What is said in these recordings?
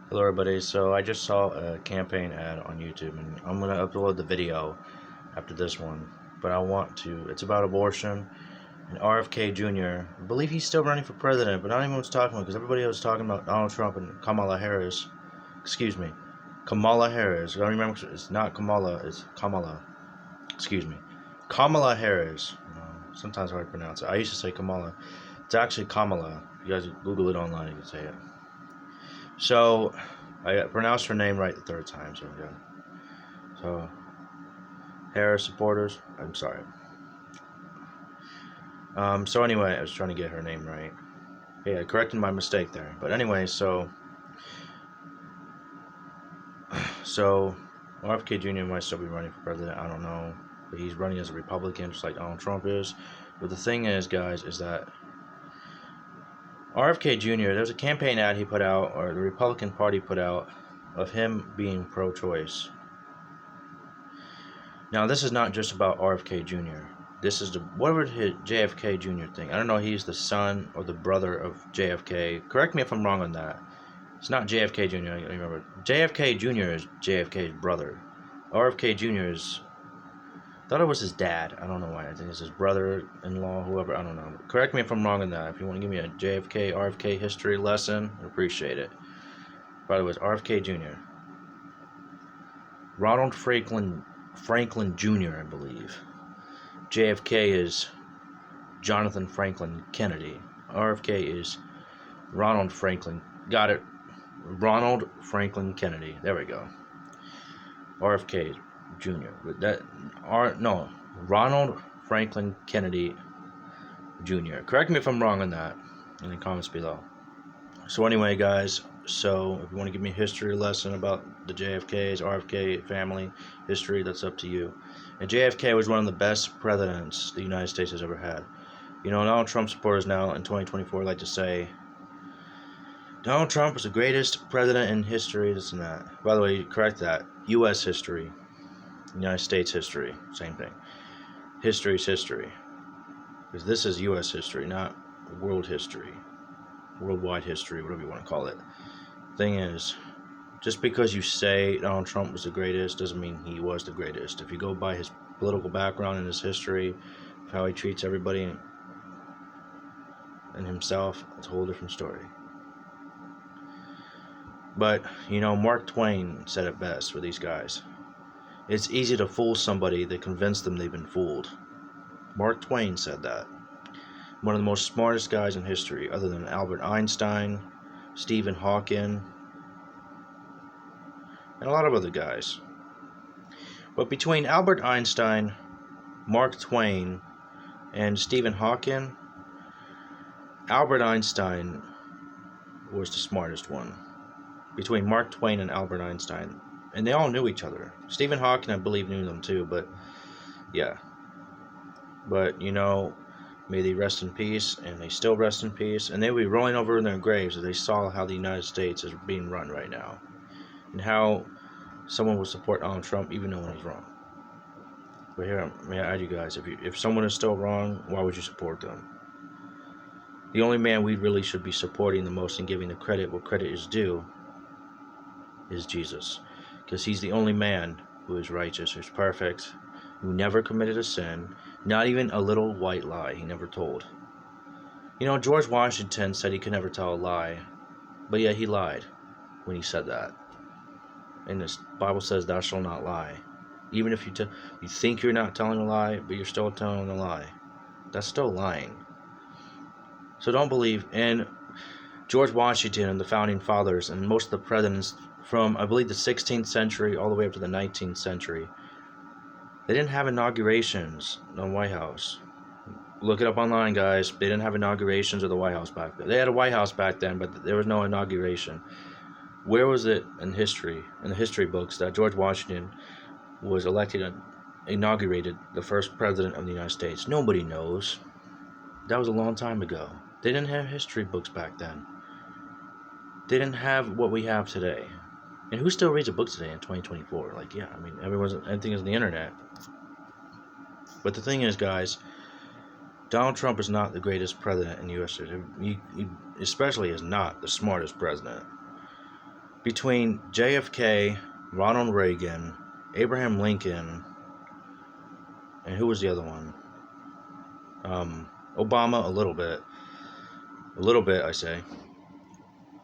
Hello everybody, so I just saw a campaign ad on YouTube and I'm going to upload the video after this one. But it's about abortion and RFK Jr. I believe he's still running for president, but not even what's talking about because everybody was talking about Donald Trump and Kamala Harris. Excuse me, Kamala Harris. I don't remember, it's not Kamala, it's Kamala. Excuse me. Kamala Harris. Sometimes hard to pronounce it. I used to say Kamala. It's actually Kamala. If you guys Google it online, you can say it. So, I pronounced her name right the third time, so yeah. So, Harris supporters, I'm sorry. So anyway, I was trying to get her name right. Yeah, correcting my mistake there. But anyway, so RFK Jr. might still be running for president, I don't know. But he's running as a Republican, just like Donald Trump is. But the thing is, guys, is that RFK Jr., there's a campaign ad he put out, or the Republican Party put out, of him being pro-choice. Now, this is not just about RFK Jr. This is whatever his JFK Jr. thing. I don't know if he's the son or the brother of JFK. Correct me if I'm wrong on that. It's not JFK Jr., I remember. JFK Jr. is JFK's brother. RFK Jr. is... I thought it was his dad. I don't know why. I think it's his brother-in-law, whoever. I don't know. Correct me if I'm wrong on that. If you want to give me a JFK, RFK history lesson, I appreciate it. By the way, it's RFK Jr. Ronald Franklin Jr., I believe. JFK is Jonathan Franklin Kennedy. RFK is Ronald Franklin. Got it. Ronald Franklin Kennedy. There we go. RFK Jr. But Ronald Franklin Kennedy Jr. Correct me if I'm wrong on that in the comments below. So anyway, guys, so if you want to give me a history lesson about the JFK's, RFK family history, that's up to you. And JFK was one of the best presidents the United States has ever had. You know, Donald Trump supporters now in 2024 like to say, Donald Trump was the greatest president in history, this and that. By the way, correct that. U.S. history. United States history. Same thing. History is history. Because this is U.S. history, not world history. Worldwide history, whatever you want to call it. Thing is, just because you say Donald Trump was the greatest doesn't mean he was the greatest. If you go by his political background and his history, of how he treats everybody and himself, it's a whole different story. But, you know, Mark Twain said it best for these guys. It's easy to fool somebody that convince them they've been fooled. Mark Twain said that. One of the most smartest guys in history, other than Albert Einstein, Stephen Hawking, and a lot of other guys. But between Albert Einstein, Mark Twain, and Stephen Hawking, Albert Einstein was the smartest one. Between Mark Twain and Albert Einstein. And they all knew each other. Stephen Hawking, I believe, knew them too, but yeah. But, you know, may they rest in peace, and they still rest in peace, and they will be rolling over in their graves if they saw how the United States is being run right now, and how someone would support Donald Trump even though he's wrong. But here, may I add you guys, if someone is still wrong, why would you support them? The only man we really should be supporting the most and giving the credit where credit is due is Jesus. Because he's the only man who is righteous, who's perfect, who never committed a sin, not even a little white lie he never told. You know, George Washington said he could never tell a lie, but yet he lied when he said that. And the Bible says, thou shalt not lie. Even if you think you're not telling a lie, but you're still telling a lie, that's still lying. So don't believe in George Washington and the founding fathers and most of the presidents from, I believe, the 16th century all the way up to the 19th century. They didn't have inaugurations in the White House. Look it up online, guys. They didn't have inaugurations of the White House back then. They had a White House back then, but there was no inauguration. Where was it in history, in the history books, that George Washington was elected and inaugurated the first president of the United States? Nobody knows. That was a long time ago. They didn't have history books back then. They didn't have what we have today. And who still reads a book today in 2024? Like, yeah, I mean, everything is on the internet. But the thing is, guys, Donald Trump is not the greatest president in U.S. history. He especially is not the smartest president. between JFK, Ronald Reagan, Abraham Lincoln, and who was the other one? Obama, a little bit, I say,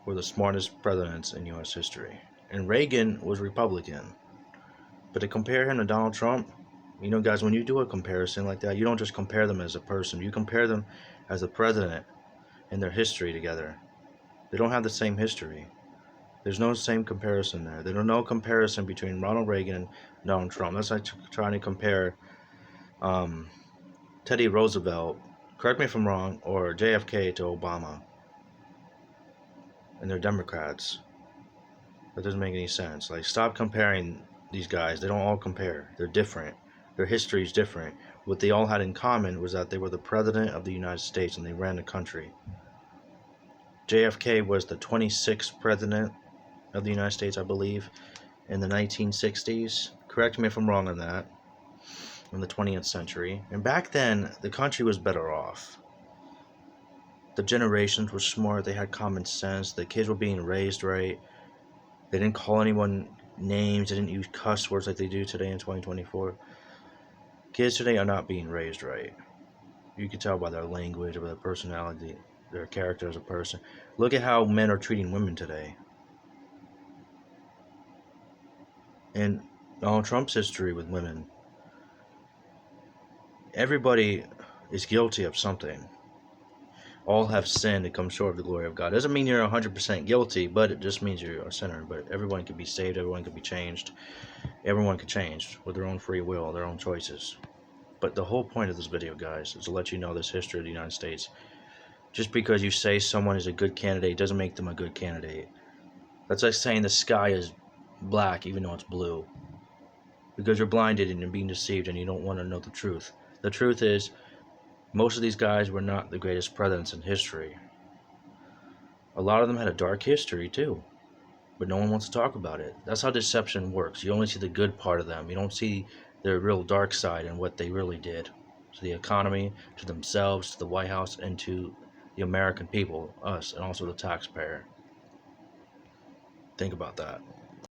were the smartest presidents in U.S. history. And Reagan was Republican. But to compare him to Donald Trump, you know, guys, when you do a comparison like that, you don't just compare them as a person. You compare them as a president and their history together. They don't have the same history. There's no same comparison there. There's no comparison between Ronald Reagan and Donald Trump. That's like trying to compare Teddy Roosevelt, correct me if I'm wrong, or JFK to Obama. And they're Democrats. That doesn't make any sense. Like, stop comparing these guys. They don't all compare. They're different. Their history is different. What they all had in common was that they were the president of the United States and they ran the country. JFK was the 26th president of the United States, I believe, in the 1960s. Correct me if I'm wrong on that. In the 20th century. And back then, the country was better off. The generations were smart. They had common sense. The kids were being raised right. They didn't call anyone names. They didn't use cuss words like they do today in 2024. Kids today are not being raised right. You can tell by their language, by their personality, their character as a person. Look at how men are treating women today. And Donald Trump's history with women. Everybody is guilty of something. All have sinned and come short of the glory of God. Doesn't mean you're 100% guilty, but it just means you're a sinner. But everyone can be saved. Everyone can be changed. Everyone can change with their own free will, their own choices. But the whole point of this video, guys, is to let you know this history of the United States. Just because you say someone is a good candidate doesn't make them a good candidate. That's like saying the sky is black even though it's blue. Because you're blinded and you're being deceived and you don't want to know the truth. The truth is, most of these guys were not the greatest presidents in history. A lot of them had a dark history too, but no one wants to talk about it. That's how deception works. You only see the good part of them. You don't see their real dark side and what they really did to the economy, to themselves, to the White House, and to the American people, us, and also the taxpayer. Think about that.